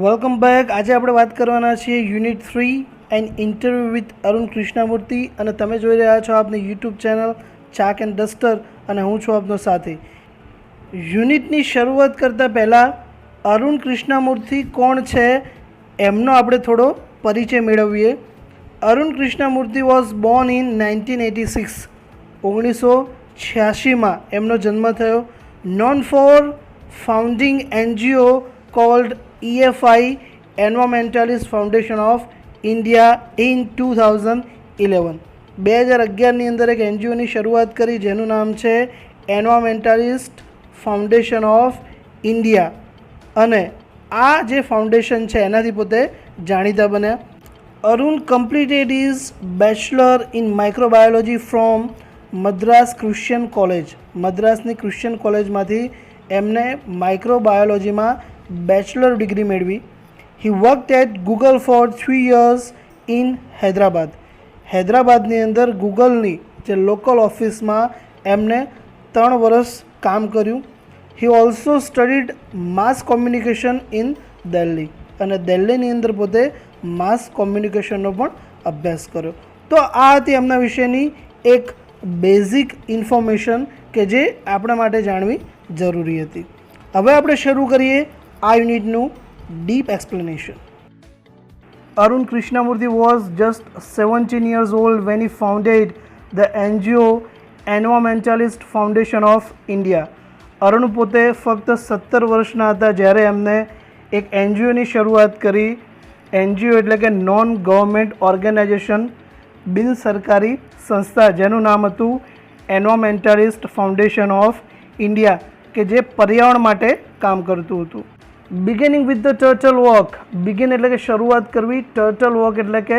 Welcome back. આજે આપણે વાત કરવાના છીએ unit 3 and interview with Arun Krishnamurthy અને તમે જોઈ રહ્યા છો આપની YouTube channel chalk and duster અને હું છું આપનો સાથી। યુનિટની શરૂઆત કરતાં પહેલાં અરુણ કૃષ્ણમૂર્તિ કોણ છે એમનો આપણે થોડો પરિચય મેળવીએ। Arun Krishnamurthy was born in 1986 1986માં એમનો જન્મ થયો। Known for founding NGO called EFI Environmentalist Foundation of India in 2011 2011ની અંદર એક NGOની શરૂઆત કરી જેનું નામ છે એન્વાયરમેન્ટાલિસ્ટ ફાઉન્ડેશન ઓફ ઇન્ડિયા અને આ જે ફાઉન્ડેશન છે એનાથી પોતે જાણીતા બન્યા। Arun completed his bachelor in microbiology from Madras Christian college. મદ્રાસની ક્રિશ્ચિયન કોલેજમાંથી એમને માઇક્રોબાયોલોજીમાં બેચલર ડિગ્રી મેળવી। He worked at Google for 3 years in Hyderabad. હૈદરાબાદની અંદર ગૂગલની જે લોકલ ઓફિસમાં એમને 3 વર્ષ કામ કર્યું। He also studied mass communication in Delhi અને દિલ્હીની અંદર પોતે માસ કોમ્યુનિકેશનનો પણ અભ્યાસ કર્યો। તો આ હતી એમના વિશેની એક બેઝિક ઇન્ફોર્મેશન કે જે આપણા માટે જાણવી જરૂરી હતી। હવે આપણે શરૂ કરીએ આ યુનિટનું deep explanation. Arun Krishnamurthy was just 17 years old when he founded the NGO Environmentalist Foundation of India। Arun પોતે ફક્ત 17 વર્ષના હતા જ્યારે એમને એક NGOની શરૂઆત કરી। NGO એટલે કે નોન ગવર્મેન્ટ ઓર્ગેનાઇઝેશન, બિન સરકારી સંસ્થા જેનું નામ હતું એન્વાયરમેન્ટાલિસ્ટ ફાઉન્ડેશન ઓફ ઇન્ડિયા કે જે પર્યાવરણ માટે કામ કરતું હતું। Beginning with the turtle walk, begin એટલે કે શરૂઆત કરવી, ટર્ટલ વોક એટલે કે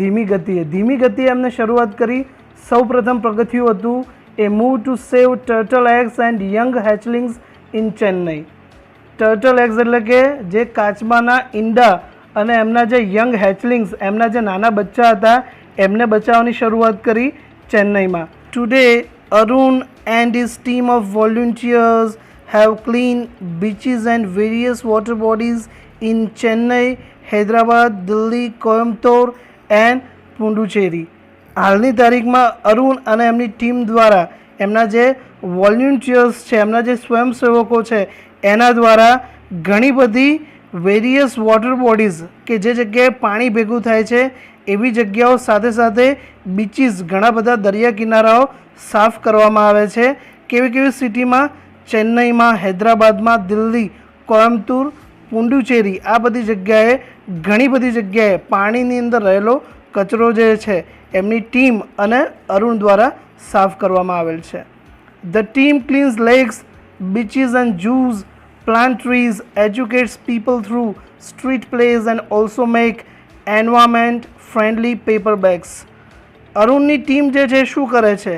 ધીમી ગતિએ, ધીમી ગતિએ એમને શરૂઆત કરી। સૌ પ્રથમ પગથિયું હતું a move to save turtle eggs and young hatchlings in Chennai. Turtle eggs એટલે કે જે કાચબાના ઈંડા અને એમના જે યંગ હેચલિંગ્સ, એમના જે નાના બચ્ચા હતા એમને બચાવવાની શરૂઆત કરી ચેન્નઈમાં। Today Arun and his team of volunteers have cleaned beaches and various water bodies in Chennai, Hyderabad, Delhi, Coimbatore and Puducherry। હાલની તારીખમાં અરુણ અને એમની ટીમ દ્વારા એમના જે વોલ્યુન્ટિયર્સ છે, એમના જે સ્વયંસેવકો છે એના દ્વારા ઘણી બધી વેરિયસ વોટર બોડીઝ કે જે જગ્યાએ પાણી ભેગું થાય છે એવી જગ્યાઓ સાથે સાથે બીચીસ ઘણા બધા દરિયા કિનારાઓ સાફ કરવામાં આવે છે। કેવી કેવી સિટીમાં? ચેન્નઈમાં, હૈદરાબાદમાં, દિલ્હી, કોયમ્બતુર, પુડુચેરી આ બધી જગ્યાએ ઘણી બધી જગ્યાએ પાણીની અંદર રહેલો કચરો જે છે એમની ટીમ અને અરુણ દ્વારા સાફ કરવામાં આવેલ છે। The team cleans lakes, beaches and zoos, plant trees, educates people through street plays and also make environment friendly paper bags। અરુણની ટીમ જે છે શું કરે છે?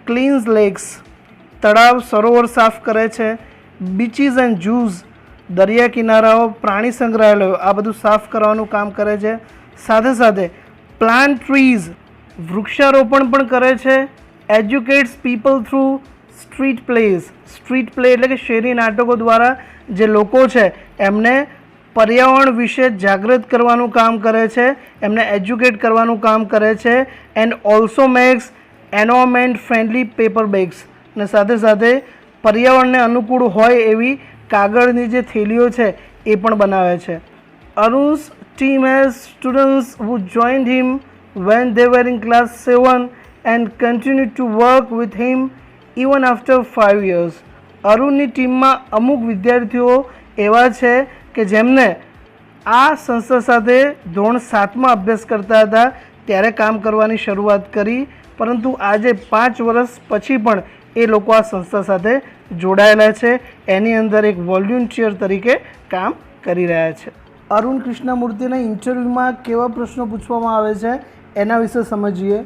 ક્લીન્સ લેક્સ તળાવ સરોવર સાફ કરે છે, બીચીસ એન્ડ ઝૂઝ દરિયા કિનારાઓ, પ્રાણી સંગ્રહાલયો આ બધું સાફ કરવાનું કામ કરે છે। સાથે સાથે પ્લાન્ટ ટ્રીઝ વૃક્ષારોપણ પણ કરે છે। Educates people through street plays, street play એટલે કે શેરી નાટકો દ્વારા જે લોકો છે એમને પર્યાવરણ વિશે જાગૃત કરવાનું કામ કરે છે, એમને એજ્યુકેટ કરવાનું કામ કરે છે। And also makes environment friendly paper bags અને સાથે સાથે પર્યાવરણને અનુકૂળ હોય એવી કાગળની જે થેલીઓ છે એ પણ બનાવે છે। Arun's team has students who joined him when they were in class 7 and continued to work with him even after 5 years। અરુણની ટીમમાં અમુક વિદ્યાર્થીઓ એવા છે કે જેમને આ સંસ્થા સાથે ધોરણ 7માં અભ્યાસ કરતા હતા ત્યારે કામ કરવાની શરૂઆત કરી, પરંતુ આજે 5 વર્ષ પછી પણ એ લોકો આ સંસ્થા સાથે જોડાયેલા છે, એની અંદર એક વોલ્યુન્ટિયર તરીકે કામ કરી રહ્યા છે। અરુણ કૃષ્ણમૂર્તિના ઇન્ટરવ્યૂમાં કેવા પ્રશ્નો પૂછવામાં આવે છે એના વિશે સમજીએ।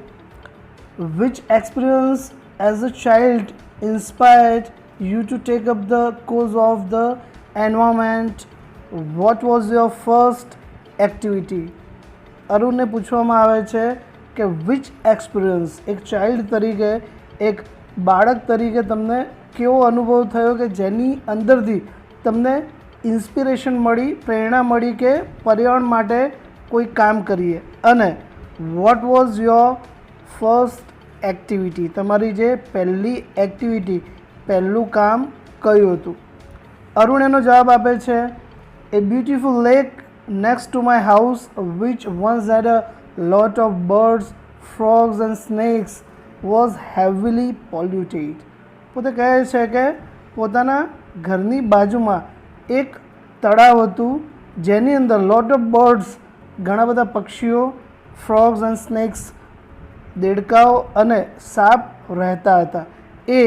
Which experience as a child inspired you to take up the cause of the environment? What was your first activity? અરુણને પૂછવામાં આવે છે કે વિચ એક્સપિરિયન્સ, એક ચાઇલ્ડ તરીકે, એક બાળક તરીકે તમને કેવો અનુભવ થયો કે જેની અંદરથી તમને ઇન્સ્પિરેશન મળી, પ્રેરણા મળી કે પર્યાવરણ માટે કોઈ કામ કરીએ? અને what was your first activity? તમારી જે પહેલી એક્ટિવિટી, પહેલું કામ કયું હતું? અરુણ એનો જવાબ આપે છે, a beautiful lake next to my house which once had a lot of birds, frogs and snakes was heavily polluted. પોતે કહે છે કે પોતાના ઘરની બાજુમાં એક તળાવ હતું જેની અંદર લોટ ઓફ બર્ડ્સ, ઘણા બધા પક્ષીઓ, ફ્રોગ્સ એન્ડ સ્નેક્સ, દેડકાઓ અને સાપ રહેતા હતા. એ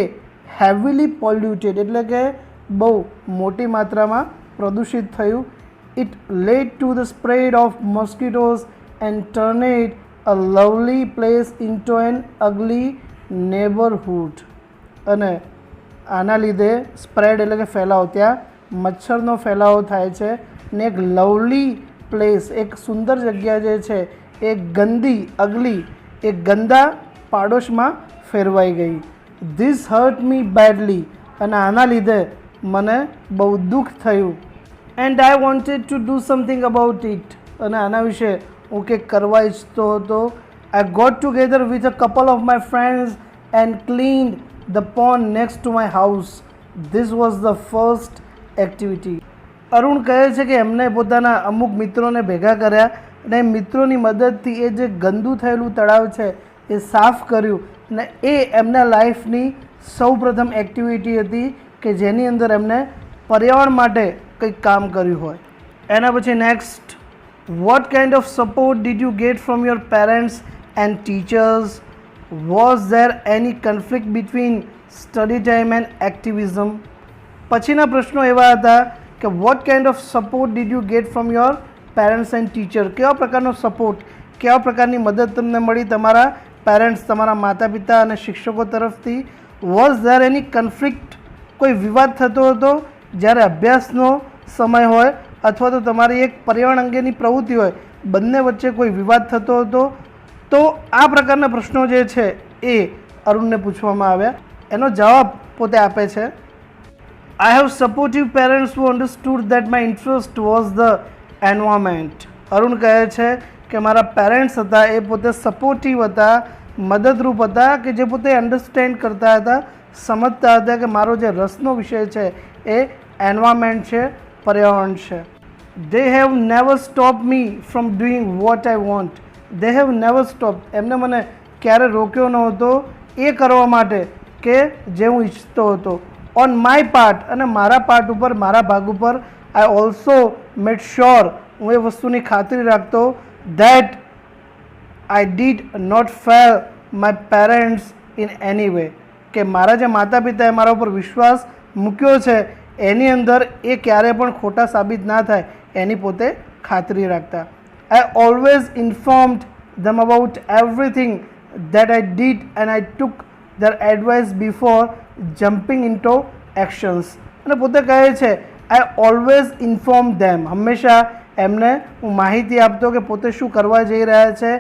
હેવીલી પોલ્યુટેડ એટલે કે બહુ મોટી માત્રામાં પ્રદૂષિત થયું. It lead to the spread of mosquitoes and turn it a lovely place into an ugly neighborhood. અને આના લીધે સ્પ્રેડ એટલે કે ફેલાવો, ત્યાં મચ્છરનો ફેલાવો થાય છે ને એક લવલી પ્લેસ, એક સુંદર જગ્યા જે છે એ ગંદી, અગલી, એક ગંદા પાડોશમાં ફેરવાઈ ગઈ. ધીસ હર્ટ મી બેડલી, અને આના લીધે મને બહુ દુઃખ થયું. And I wanted to do something about it, અને આના વિશે હું કંઈક કરવા ઈચ્છતો હતો. I got together with a couple of my friends and cleaned the pond next to my house. This was the first activity. Arun કહે છે કે એમને પોતાના અમુક મિત્રોને ભેગા કર્યા અને મિત્રોની મદદથી એ જે ગંદુ થયેલું તળાવ છે એ સાફ કર્યું, અને એ એમના લાઈફની સૌપ્રથમ એક્ટિવિટી હતી કે જેની અંદર એમને પર્યાવરણ માટે કંઈક કામ કર્યું હોય. એના પછી next, what kind of support did you get from your parents and teachers? Was there any conflict between study time and activism? પછીના પ્રશ્નો એવા હતા કે what kind of support did you get from your parents and teacher? કેવા પ્રકારનો support, કેવા પ્રકારની મદદ તમને મળી તમારા પેરેન્ટ્સ, તમારા માતા પિતા અને શિક્ષકો તરફથી? was there any conflict? કોઈ વિવાદ થતો હતો જ્યારે અભ્યાસનો સમય હોય અથવા તો તમારી એક પર્યાવરણ અંગેની પ્રવૃત્તિ હોય, બંને વચ્ચે કોઈ વિવાદ થતો હતો? તો આ પ્રકારના પ્રશ્નો જે છે એ અરુણને પૂછવામાં આવ્યા. એનો જવાબ પોતે આપે છે, I have supportive parents who understood that my interest was the environment. Arun કહે છે કે મારા પેરેન્ટ્સ હતા એ પોતે સપોર્ટિવ હતા, મદદરૂપ હતા, કે જે પોતે અન્ડરસ્ટેન્ડ કરતા હતા, સમજતા હતા કે મારો જે રસનો વિષય છે એ એન્વાયરમેન્ટ છે, પર્યાવરણ છે. they have never stopped me from doing what I want. they have never stopped, એમને મને ક્યારે રોક્યો નહોતો એ કરવા માટે કે જે હું ઈચ્છતો હતો. on my part, અને મારા પાર્ટ ઉપર, મારા ભાગ ઉપર, I also made sure, હું એ વસ્તુની ખાતરી રાખતો that I did not fail my parents in any way, કે મારા જે માતા પિતાએ મારા ઉપર વિશ્વાસ મૂક્યો છે એની અંદર એ ક્યારે પણ ખોટા સાબિત ના થાય એની પોતે ખાતરી રાખતા. I always informed them about everything that I did and I took there advice before jumping into actions. અને પોતે કહે છે આઈ ઓલવેઝ ઇન્ફોર્મ ધેમ, હંમેશા એમને હું માહિતી આપતો કે પોતે શું કરવા જઈ રહ્યા છે,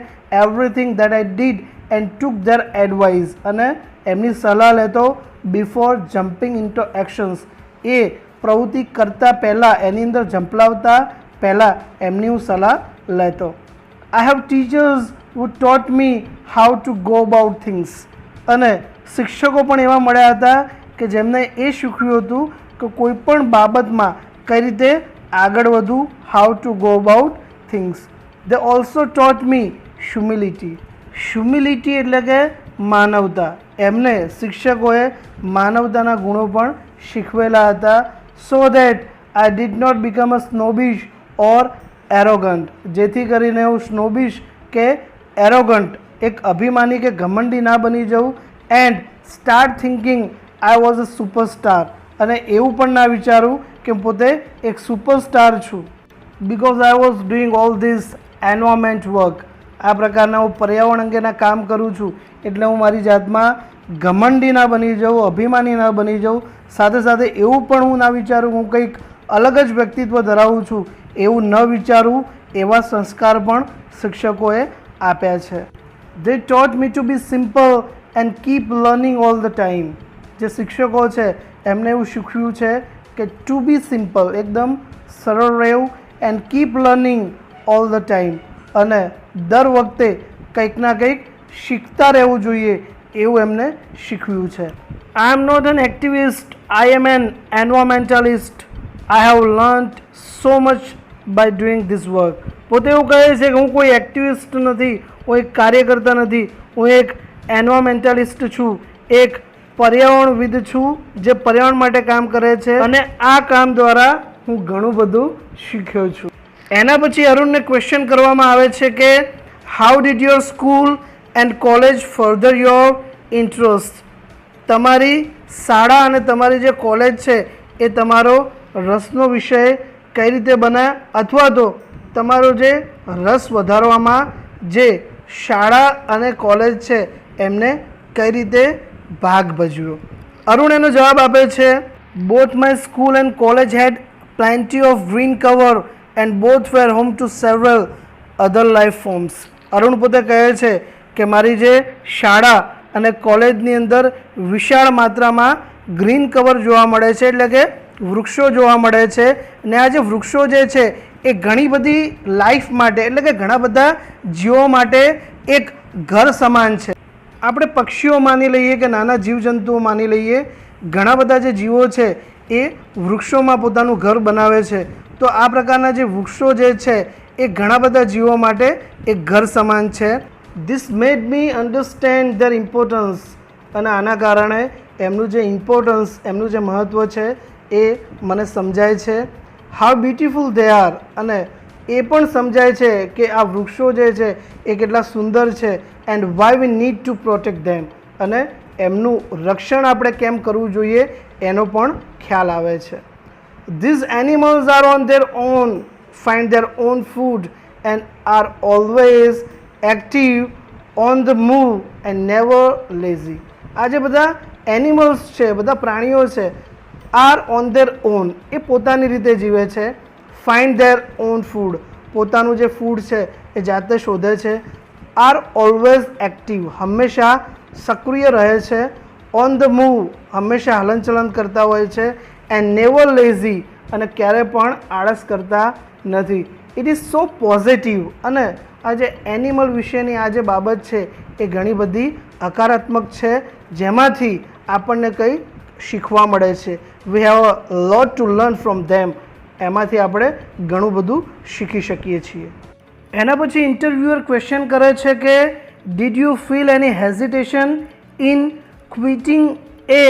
everything that I did and took there advice, અને એમની સલાહ લેતો બિફોર જમ્પિંગ ઇન્ટુ એક્શન્સ. એ પ્રવૃત્તિ કરતાં પહેલાં, એની અંદર ઝંપલાવતા પહેલાં એમની હું સલાહ લેતો. I have teachers who taught me how to go about things. અને શિક્ષકો પણ એવા મળ્યા હતા કે જેમને એ શીખ્યું હતું કે કોઈ પણ બાબતમાં કઈ રીતે આગળ વધવું, how to go about things. They also taught me humility. Humility એટલે કે માનવતા. એમને શિક્ષકોએ માનવતાના ગુણો પણ શીખવેલા હતા. So that I did not become a snobbish or arrogant, જેથી કરીને હું સ્નોબિશ કે એરોગન્ટ, એક અભિમાની કે ઘમંડી ના બની જાઉં. And start thinking I was a superstar, અને એવું પણ ના વિચારું કે પોતે એક સુપરસ્ટાર છું, because I was doing all this environment work. આ પ્રકારના હું પર્યાવરણ અંગેના કામ કરું છું એટલે હું મારી જાતમાં ઘમંડી ના બની જાઉં, અભિમાની ના બની જાઉં. સાથે સાથે એવું પણ હું ના વિચારું હું કંઈક અલગ જ વ્યક્તિત્વ ધરાવું છું, એવું ન વિચારું. એવા સંસ્કાર પણ શિક્ષકોએ આપ્યા છે. They taught me to be simple and keep learning all the time. જે શિક્ષકો છે એમને એવું શીખ્યું છે કે ટુ બી સિમ્પલ, એકદમ સરળ રહેવું and keep learning all the time, અને દર વખતે કંઈક ના કંઈક શીખતા રહેવું જોઈએ એવું એમને શીખવ્યું છે. I am not an activist, I am an environmentalist. I have learnt so much by doing this work. પોતે એવું કહે છે કે હું કોઈ એક્ટિવિસ્ટ નથી, હું એક કાર્યકર્તા નથી, હું એક એન્વાયરમેન્ટલિસ્ટ છું, એક પર્યાવરણવિદ છું જે પર્યાવરણ માટે કામ કરે છે, અને આ કામ દ્વારા હું ઘણું બધું શીખ્યો છું. એના પછી અરુણને ક્વેશ્ચન કરવામાં આવે છે કે how did your school and college further your interest. તમારી શાળા અને તમારી જે કોલેજ છે એ તમારો રસનો વિષય કઈ રીતે બનાવ્યા, અથવા તો તમારો જે રસ વધારવામાં જે શાળા અને કોલેજ છે એમને કઈ રીતે ભાગ ભજવ્યો. અરુણ એનો જવાબ આપે છે both my school and college had plenty of green cover and both were home to several other life forms. Arun પોતે કહે છે કે મારી જે શાળા અને કોલેજની અંદર વિશાળ માત્રામાં ગ્રીન કવર જોવા મળે છે, એટલે કે વૃક્ષો જોવા મળે છે, અને આ જે વૃક્ષો જે છે એ ઘણી બધી લાઈફ માટે, એટલે કે ઘણા બધા જીવો માટે એક ઘર સમાન છે. આપણે પક્ષીઓ માની લઈએ કે નાના જીવજંતુઓ માની લઈએ, ઘણા બધા જે જીવો છે એ વૃક્ષોમાં પોતાનું ઘર બનાવે છે. તો આ પ્રકારના જે વૃક્ષો જે છે એ ઘણા બધા જીવો માટે એક ઘર સમાન છે. This made me understand there importance. અને આના કારણે એમનું જે ઇમ્પોર્ટન્સ, એમનું જે મહત્ત્વ છે એ મને સમજાય છે. How beautiful they are. અને એ પણ સમજાય છે કે આ વૃક્ષો જે છે એ કેટલા સુંદર છે, and why we need to protect them. અને એમનું રક્ષણ આપણે કેમ કરવું જોઈએ એનો પણ ખ્યાલ આવે છે. These animals are on their own, find their own food and are always active, on the move and never lazy. આ જે બધા એનિમલ્સ છે, બધા પ્રાણીઓ છે, આર ઓન ધેર ઓન, એ પોતાની રીતે જીવે છે. ફાઇન્ડ ધેર ઓન ફૂડ, પોતાનું જે ફૂડ છે એ જાતે શોધે છે. આર ઓલવેઝ એક્ટિવ, હંમેશા સક્રિય રહે છે. ઓન ધ મૂવ, હંમેશા હલનચલન કરતા હોય છે. એન્ડ નેવર લેઝી, અને ક્યારે પણ આળસ કરતા નથી. It is so positive. અને આ જે એનિમલ વિશેની આ જે બાબત છે એ ઘણી બધી હકારાત્મક છે, જેમાંથી આપણને કંઈ શીખવા મળે છે. We have a lot to learn from them. એમાંથી આપણે ઘણું બધું શીખી શકીએ છીએ. એના પછી ઇન્ટરવ્યુઅર ક્વેશ્ચન કરે છે કે did you feel any hesitation in quitting a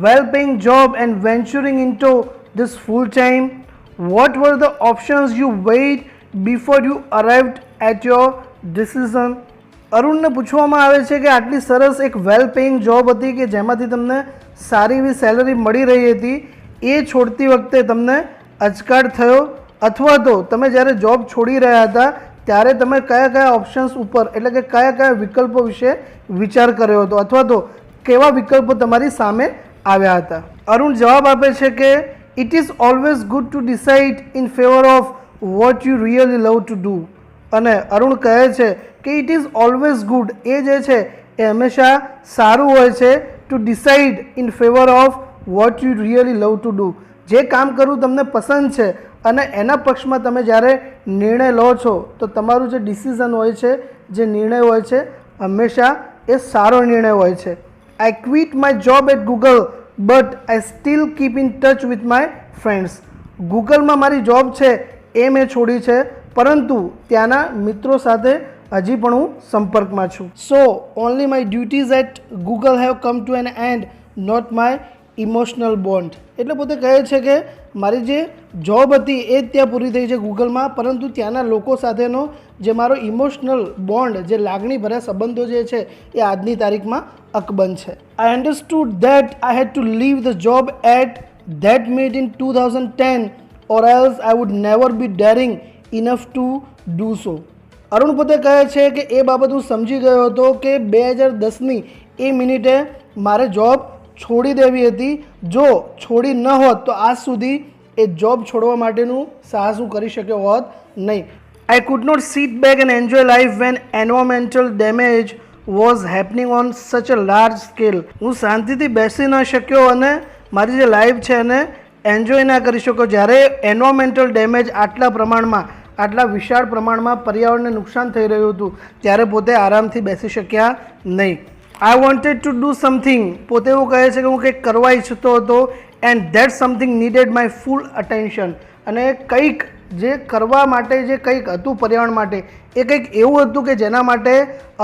well paying job and venturing into this full time? What were the options you weighed before you arrived at your decision? અરુણને પૂછવામાં આવે છે કે આટલી સરસ એક વેલ પેઇંગ જોબ હતી કે જેમાંથી તમને સારી એવી સેલરી મળી રહી હતી, એ છોડતી વખતે તમને અચકાટ થયો, અથવા તો તમે જ્યારે જોબ છોડી રહ્યા હતા ત્યારે તમે કયા કયા ઓપ્શન્સ ઉપર, એટલે કે કયા કયા વિકલ્પો વિશે વિચાર કર્યો હતો, અથવા તો કેવા વિકલ્પો તમારી સામે આવ્યા હતા? અરુણ જવાબ આપે છે કે it is always good to decide in favour of what you really love to do. અને અરુણ કહે છે કે ઇટ ઇઝ ઓલવેઝ ગુડ, એ જે છે એ હંમેશા સારું હોય છે, to decide in favour of what you really love to do. જે કામ કરવું તમને પસંદ છે અને એના પક્ષમાં તમે જ્યારે નિર્ણય લો છો તો તમારું જે ડિસિઝન હોય છે, જે નિર્ણય હોય છે, હંમેશા એ સારો નિર્ણય હોય છે. I quit my job at Google but I still keep in touch with my friends. ગૂગલમાં મારી જોબ છે એ મેં છોડી છે, પરંતુ ત્યાંના મિત્રો સાથે હજી પણ હું સંપર્કમાં છું. So only my duties at Google have come to an end, not my emotional bond. એટલે પોતે કહે છે કે મારી જે જોબ હતી એ જ ત્યાં પૂરી થઈ છે ગૂગલમાં, પરંતુ ત્યાંના લોકો સાથેનો જે મારો ઇમોશનલ બોન્ડ, જે લાગણીભર્યા સંબંધો જે છે એ આજની તારીખમાં અકબંધ છે. I understood that I had to leave the job at that made in 2010 or else I would never be daring enough to do so. Arun પોતે કહે છે કે એ બાબત હું સમજી ગયો હતો કે 2010ની એ મિનિટે મારે જોબ છોડી દેવી હતી. જો છોડી ન હોત તો આજ સુધી એ જોબ છોડવા માટેનું સાહસ હું કરી શક્યો હોત નહીં. I could not sit back and enjoy life when environmental damage was happening on such a large scale. હું શાંતિથી બેસી ન શક્યો અને મારી જે લાઈફ છે એને એન્જોય ના કરી શકો, જ્યારે એન્વાયરમેન્ટલ ડેમેજ આટલા પ્રમાણમાં, આટલા વિશાળ પ્રમાણમાં પર્યાવરણને નુકસાન થઈ રહ્યું હતું, ત્યારે પોતે આરામથી બેસી શક્યા નહીં. આઈ વોન્ટેડ ટુ ડૂ સમથિંગ, પોતે એવું કહે છે કે હું કંઈક કરવા ઈચ્છતો હતો, and that something needed my full attention, અને કંઈક જે કરવા માટે જે કંઈક હતું પર્યાવરણ માટે, એ કંઈક એવું હતું કે જેના માટે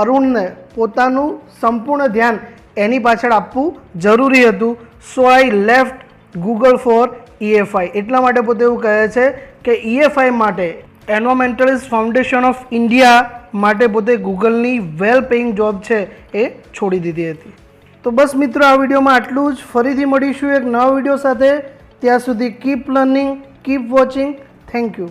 અરુણને પોતાનું સંપૂર્ણ ધ્યાન એની પાછળ આપવું જરૂરી હતું. So I left Google for EFI. એટલા માટે પોતે એવું કહે છે કે EFI માટે, એન્વાયરમેન્ટલિસ્ટ ફાઉન્ડેશન ઓફ ઇન્ડિયા માટે પોતે ગૂગલની વેલ પેઇંગ જોબ છે એ છોડી દીધી હતી. તો બસ મિત્રો, આ વિડીયોમાં આટલું જ. ફરીથી મળીશું એક નવા વિડીયો સાથે. ત્યાં સુધી keep learning, keep watching. Thank you.